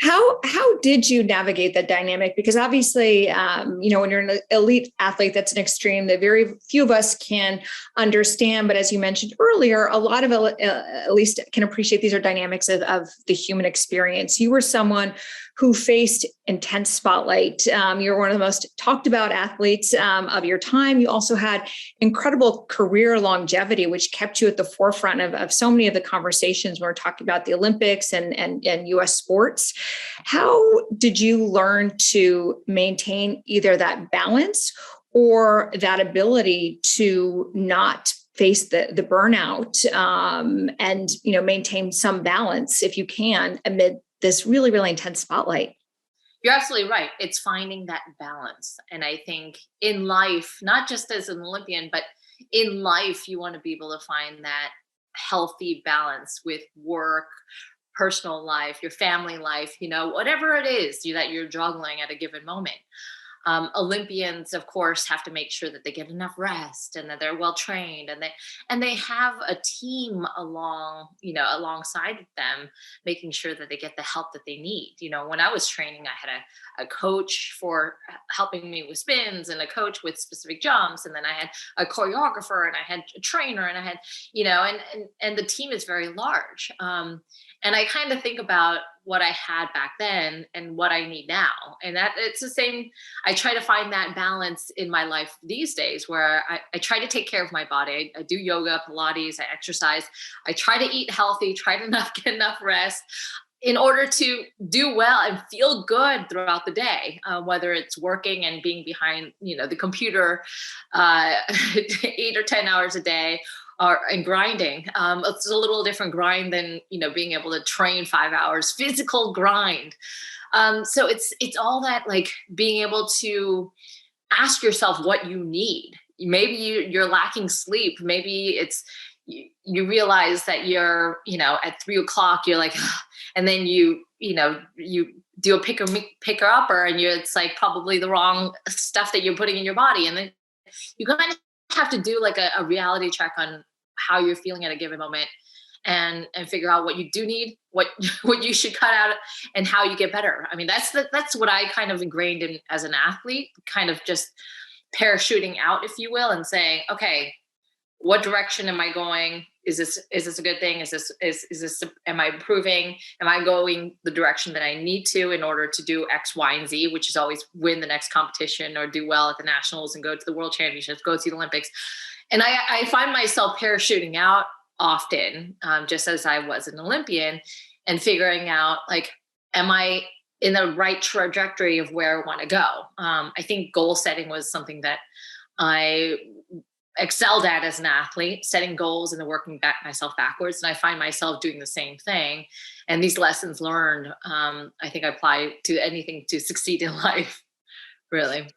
How did you navigate that dynamic? Because obviously, when you're an elite athlete, that's an extreme that very few of us can understand. But as you mentioned earlier, a lot of at least can appreciate these are dynamics of the human experience. You were someone who faced intense spotlight. You're one of the most talked about athletes of your time. You also had incredible career longevity, which kept you at the forefront of so many of the conversations when we're talking about the Olympics and US sports. How did you learn to maintain either that balance or that ability to not face the burnout and maintain some balance if you can amid this really, really intense spotlight? You're absolutely right. It's finding that balance. And I think in life, not just as an Olympian, but in life, you want to be able to find that healthy balance with work, personal life, your family life, whatever it is that you're juggling at a given moment. Olympians, of course, have to make sure that they get enough rest and that they're well trained, and they have a team alongside them, making sure that they get the help that they need. When I was training, I had a coach for helping me with spins and a coach with specific jumps, and then I had a choreographer and I had a trainer and I had, and the team is very large. And I kind of think about what I had back then and what I need now. And that it's the same. I try to find that balance in my life these days where I try to take care of my body. I do yoga, Pilates, I exercise. I try to eat healthy, try to get enough rest in order to do well and feel good throughout the day, whether it's working and being behind, the computer 8 or 10 hours a day, and grinding. It's a little different grind than being able to train 5 hours, physical grind. So it's all that, like, being able to ask yourself what you need. Maybe you're lacking sleep. Maybe it's you realize that you're at 3 o'clock you're like, and then you do a picker upper, and it's like probably the wrong stuff that you're putting in your body, and then you kind of have to do like a reality check on how you're feeling at a given moment, and figure out what you do need, what what you should cut out, and how you get better. I mean, that's what I kind of ingrained in as an athlete, kind of just parachuting out, if you will, and saying, okay, what direction am I going? Is this a good thing? Is this am I improving? Am I going the direction that I need to in order to do X, Y, and Z, which is always win the next competition or do well at the nationals and go to the world championships, go to the Olympics. And I find myself parachuting out often, just as I was an Olympian, and figuring out, like, am I in the right trajectory of where I want to go? I think goal setting was something that I excelled at as an athlete, setting goals and then working myself backwards. And I find myself doing the same thing. And these lessons learned, I think, I apply to anything to succeed in life, really.